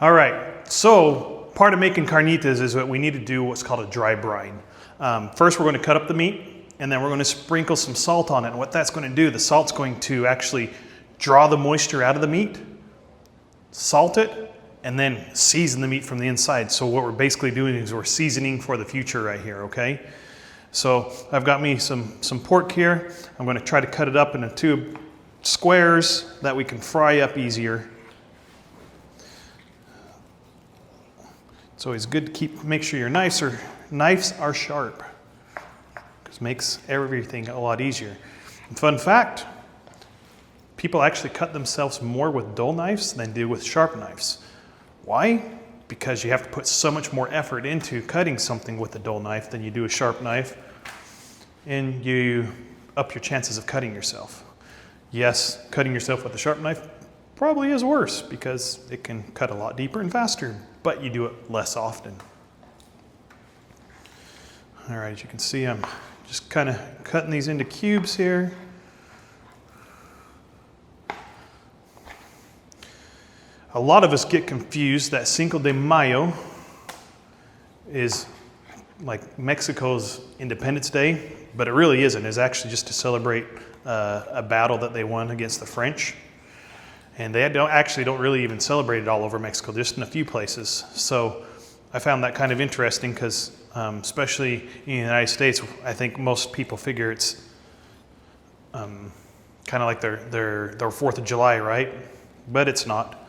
All right, so part of making carnitas is that we need to do what's called a dry brine. First, we're going to cut up the meat, and then we're going to sprinkle some salt on it. And what that's going to do, the salt's going to actually draw the moisture out of the meat, salt it, and then season the meat from the inside. So what we're basically doing is we're seasoning for the future right here, okay? So I've got me some pork here. I'm going to try to cut it up into 2 squares that we can fry up easier. It's always good to make sure your knives are sharp, because it makes everything a lot easier. And fun fact, people actually cut themselves more with dull knives than do with sharp knives. Why? Because you have to put so much more effort into cutting something with a dull knife than you do a sharp knife, and you up your chances of cutting yourself. Yes, cutting yourself with a sharp knife probably is worse because it can cut a lot deeper and faster, but you do it less often. All right, as you can see, I'm just kind of cutting these into cubes here. A lot of us get confused that Cinco de Mayo is like Mexico's Independence Day, but it really isn't. It's actually just to celebrate a battle that they won against the French. And they don't really even celebrate it all over Mexico, just in a few places. So I found that kind of interesting because especially in the United States, I think most people figure it's kind of like their 4th of July, right? But it's not.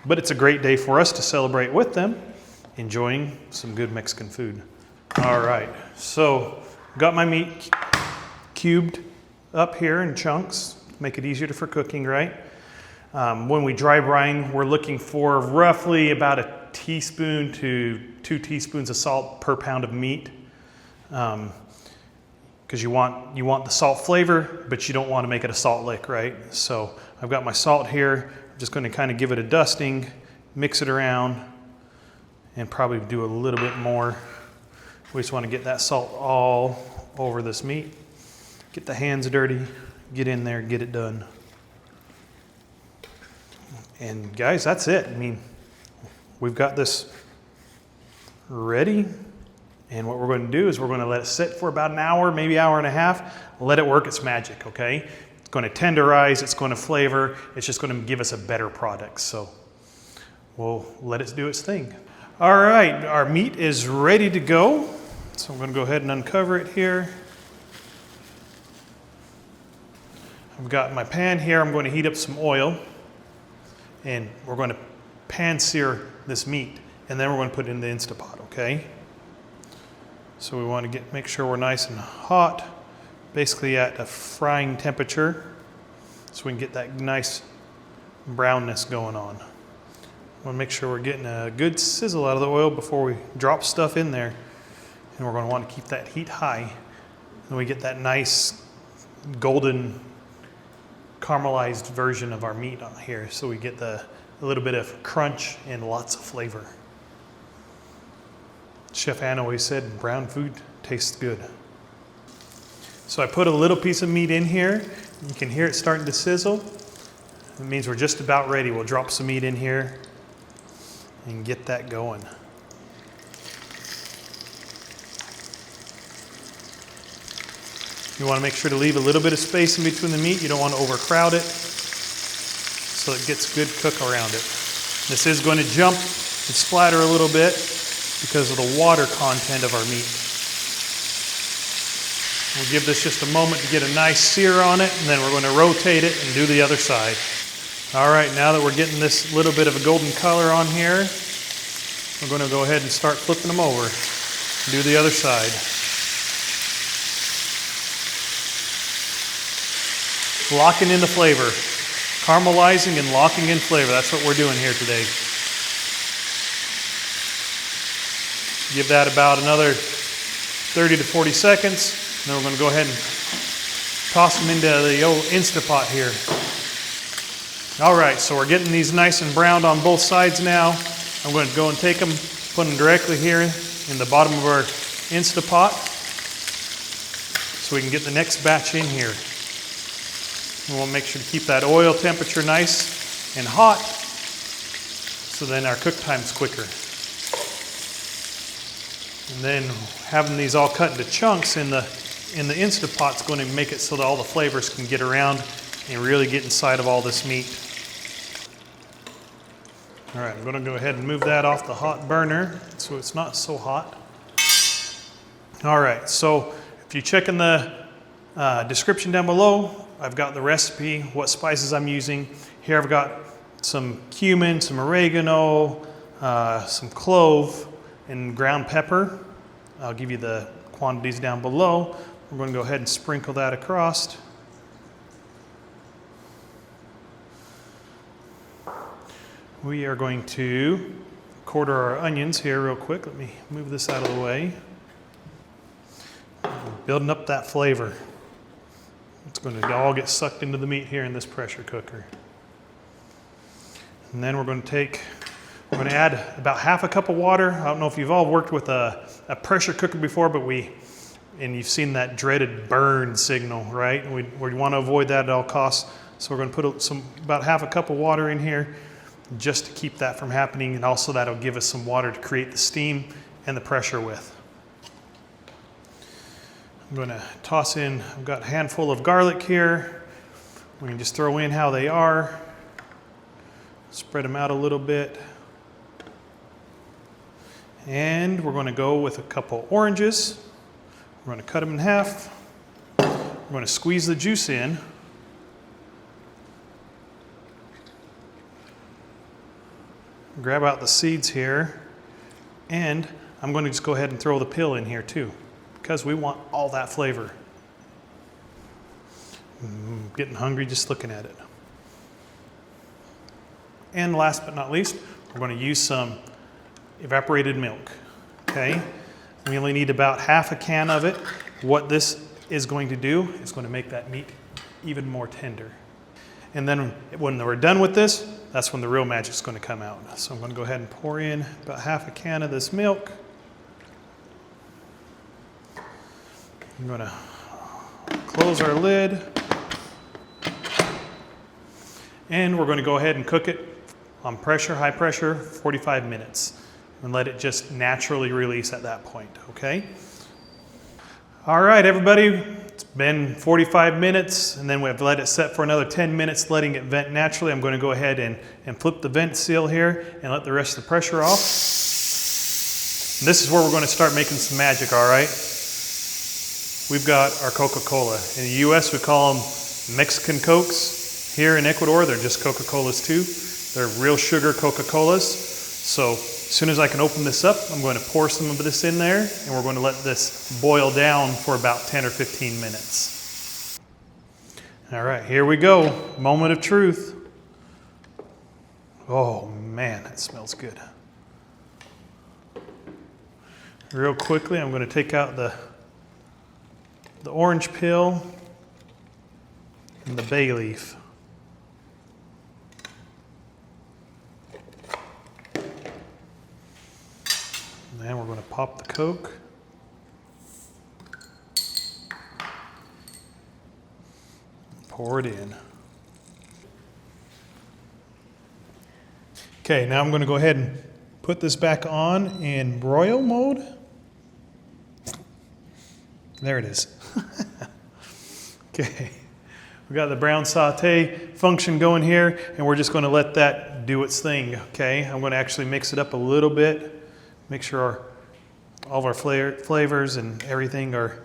But it's a great day for us to celebrate with them, enjoying some good Mexican food. All right, so got my meat cubed up here in chunks, make it easier for cooking, right? When we dry brine, we're looking for roughly about 1 teaspoon to 2 teaspoons of salt per pound of meat, because you want the salt flavor, but you don't want to make it a salt lick, right? So I've got my salt here. I'm just going to kind of give it a dusting, mix it around, and probably do a little bit more. We just want to get that salt all over this meat. Get the hands dirty, get in there, get it done. And guys, that's it. I mean, we've got this ready. And what we're going to do is we're going to let it sit for about an hour, maybe hour and a half. Let it work its magic, okay? It's going to tenderize, it's going to flavor, it's just going to give us a better product. So we'll let it do its thing. All right, our meat is ready to go. So I'm going to go ahead and uncover it here. I've got my pan here. I'm going to heat up some oil. And we're going to pan sear this meat, and then we're going to put it in the Instapot, okay? So we want to make sure we're nice and hot, basically at a frying temperature, so we can get that nice brownness going on. We want to make sure we're getting a good sizzle out of the oil before we drop stuff in there, and we're going to want to keep that heat high, and we get that nice golden caramelized version of our meat on here, so we get a little bit of crunch and lots of flavor. Chef Ann always said brown food tastes good. So I put a little piece of meat in here. You can hear it starting to sizzle. It means we're just about ready. We'll drop some meat in here and get that going. You want to make sure to leave a little bit of space in between the meat. You don't want to overcrowd it, so it gets good cook around it. This is going to jump and splatter a little bit because of the water content of our meat. We'll give this just a moment to get a nice sear on it, and then we're going to rotate it and do the other side. All right, now that we're getting this little bit of a golden color on here, we're going to go ahead and start flipping them over. Do the other side. Locking in the flavor. Caramelizing and locking in flavor. That's what we're doing here today. Give that about another 30 to 40 seconds. Then we're going to go ahead and toss them into the old Instapot here. All right, so we're getting these nice and browned on both sides now. I'm going to go and take them, put them directly here in the bottom of our Instapot so we can get the next batch in here. We want to make sure to keep that oil temperature nice and hot So then our cook time's quicker. And then having these all cut into chunks in the Instapot's going to make it so that all the flavors can get around and really get inside of all this meat. All right, I'm going to go ahead and move that off the hot burner so it's not so hot. All right, so if you check in the description down below, I've got the recipe, what spices I'm using. Here I've got some cumin, some oregano, some clove, and ground pepper. I'll give you the quantities down below. We're going to go ahead and sprinkle that across. We are going to quarter our onions here real quick. Let me move this out of the way. Building up that flavor. It's going to all get sucked into the meat here in this pressure cooker. And then we're going to add about half a cup of water. I don't know if you've all worked with a pressure cooker before, but and you've seen that dreaded burn signal, right? We want to avoid that at all costs. So we're going to put about half a cup of water in here just to keep that from happening, and also that'll give us some water to create the steam and the pressure with. I'm going to toss in, I've got a handful of garlic here. We can just throw in how they are. Spread them out a little bit. And we're going to go with a couple oranges. We're going to cut them in half. We're going to squeeze the juice in. Grab out the seeds here. And I'm going to just go ahead and throw the peel in here too, because we want all that flavor. I'm getting hungry just looking at it. And last but not least, we're going to use some evaporated milk. Okay? We only need about half a can of it. What this is going to do is going to make that meat even more tender. And then when we're done with this, that's when the real magic's going to come out. So I'm going to go ahead and pour in about half a can of this milk. I'm going to close our lid. And we're going to go ahead and cook it on pressure, high pressure, 45 minutes. And let it just naturally release at that point, okay? All right, everybody. It's been 45 minutes, and then we've let it set for another 10 minutes, letting it vent naturally. I'm going to go ahead and flip the vent seal here and let the rest of the pressure off. And this is where we're going to start making some magic, all right? We've got our Coca-Cola. In the U.S., we call them Mexican Cokes. Here in Ecuador, they're just Coca-Colas too. They're real sugar Coca-Colas. So as soon as I can open this up, I'm going to pour some of this in there, and we're going to let this boil down for about 10 or 15 minutes. All right, here we go. Moment of truth. Oh man, that smells good. Real quickly, I'm going to take out the orange peel and the bay leaf. And then we're going to pop the Coke. Pour it in. Okay, now I'm going to go ahead and put this back on in broil mode. There it is. Okay, we got the brown sauté function going here, and we're just going to let that do its thing. Okay, I'm going to actually mix it up a little bit. Make sure all of our flavors and everything are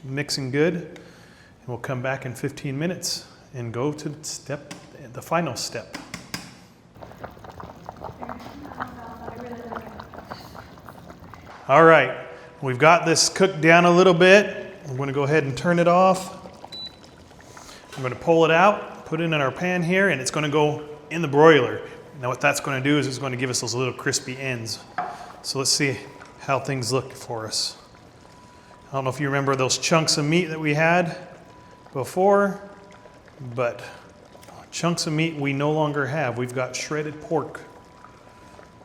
mixing good. And we'll come back in 15 minutes and go to the final step. All right, we've got this cooked down a little bit. I'm going to go ahead and turn it off. I'm going to pull it out, put it in our pan here, and it's going to go in the broiler. Now what that's going to do is it's going to give us those little crispy ends. So let's see how things look for us. I don't know if you remember those chunks of meat that we had before, but chunks of meat we no longer have. We've got shredded pork.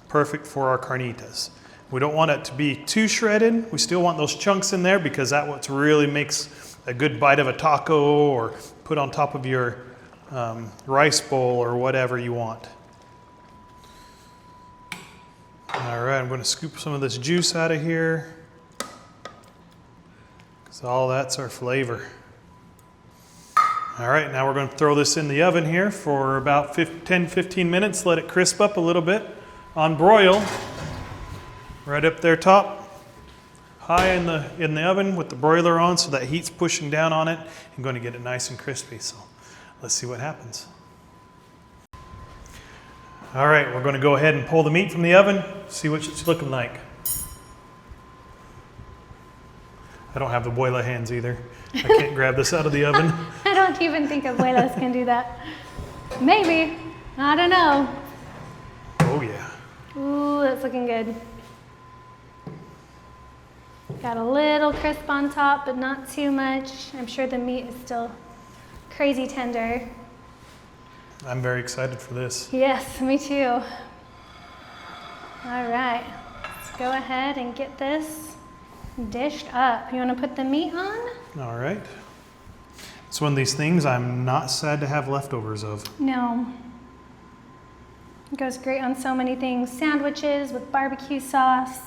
Perfect for our carnitas. We don't want it to be too shredded. We still want those chunks in there because that's what really makes a good bite of a taco, or put on top of your rice bowl or whatever you want. All right, I'm going to scoop some of this juice out of here, because all that's our flavor. All right, now we're going to throw this in the oven here for about 10-15 minutes. Let it crisp up a little bit on broil. Right up there top, high in the oven with the broiler on, so that heat's pushing down on it. I'm going to get it nice and crispy. So let's see what happens. All right, we're going to go ahead and pull the meat from the oven, see what it's looking like. I don't have the boiler hands either. I can't grab this out of the oven. I don't even think abuelas can do that. Maybe. I don't know. Oh, yeah. Ooh, that's looking good. Got a little crisp on top, but not too much. I'm sure the meat is still crazy tender. I'm very excited for this. Yes, me too. All right, let's go ahead and get this dished up. You want to put the meat on? All right. It's one of these things I'm not sad to have leftovers of. No. It goes great on so many things. Sandwiches with barbecue sauce,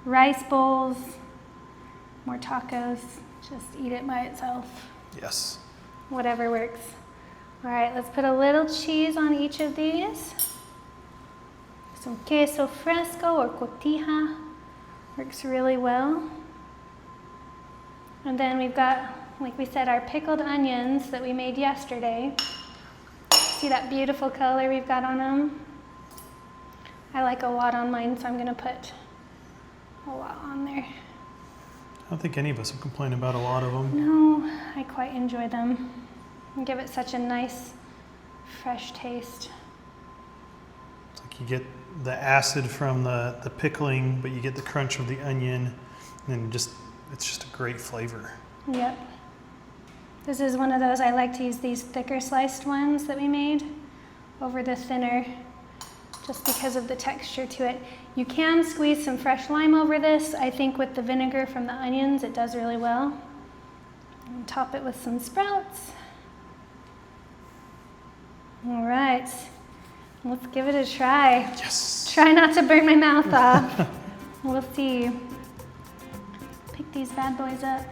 rice bowls, more tacos. Just eat it by itself. Yes. Whatever works. All right, let's put a little cheese on each of these. Some queso fresco or cotija. Works really well. And then we've got, like we said, our pickled onions that we made yesterday. See that beautiful color we've got on them? I like a lot on mine, so I'm gonna put a lot on there. I don't think any of us have complained about a lot of them. No, I quite enjoy them. And give it such a nice, fresh taste. It's like you get the acid from the pickling, but you get the crunch of the onion, and it's just a great flavor. Yep. This is one of those, I like to use these thicker sliced ones that we made over the thinner, just because of the texture to it. You can squeeze some fresh lime over this. I think with the vinegar from the onions, it does really well. And top it with some sprouts. All right, let's give it a try. Yes. Try not to burn my mouth off. We'll see. Pick these bad boys up.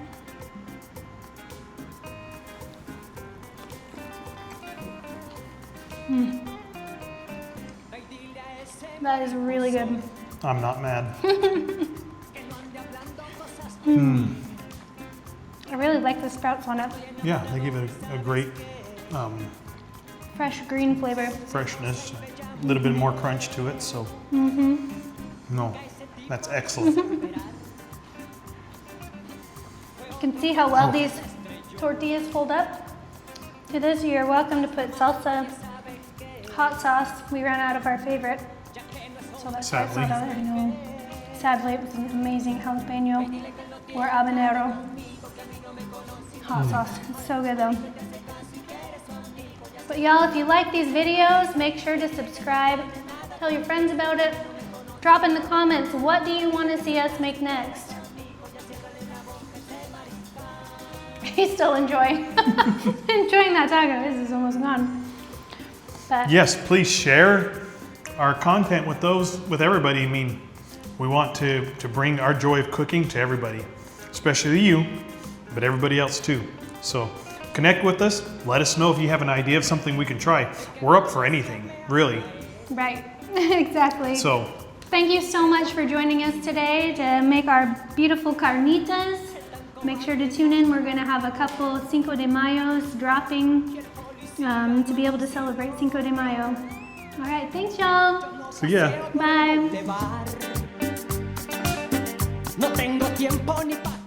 That is really good. I'm not mad. I really like the sprouts on it. Yeah, they give it a great Fresh green flavor. freshness, a little bit more crunch to it. So, no, that's excellent. You can see how well these tortillas fold up. To this, you're welcome to put salsa, hot sauce. We ran out of our favorite, so that's why it's not out. I know. Sadly, it was an amazing jalapeno or habanero hot sauce. It's so good though. But y'all, if you like these videos, make sure to subscribe. Tell your friends about it. Drop in the comments, what do you want to see us make next? He's still enjoying that taco. This is almost gone. But Yes, please share our content with everybody. I mean, we want to bring our joy of cooking to everybody, especially you, but everybody else too. So connect with us. Let us know if you have an idea of something we can try. We're up for anything, really. right, exactly. So Thank you so much for joining us today to make our beautiful carnitas. Make sure to tune in. We're going to have a couple Cinco de Mayos dropping to be able to celebrate Cinco de Mayo. All right, thanks y'all. so yeah. Bye. No tengo tiempo ni para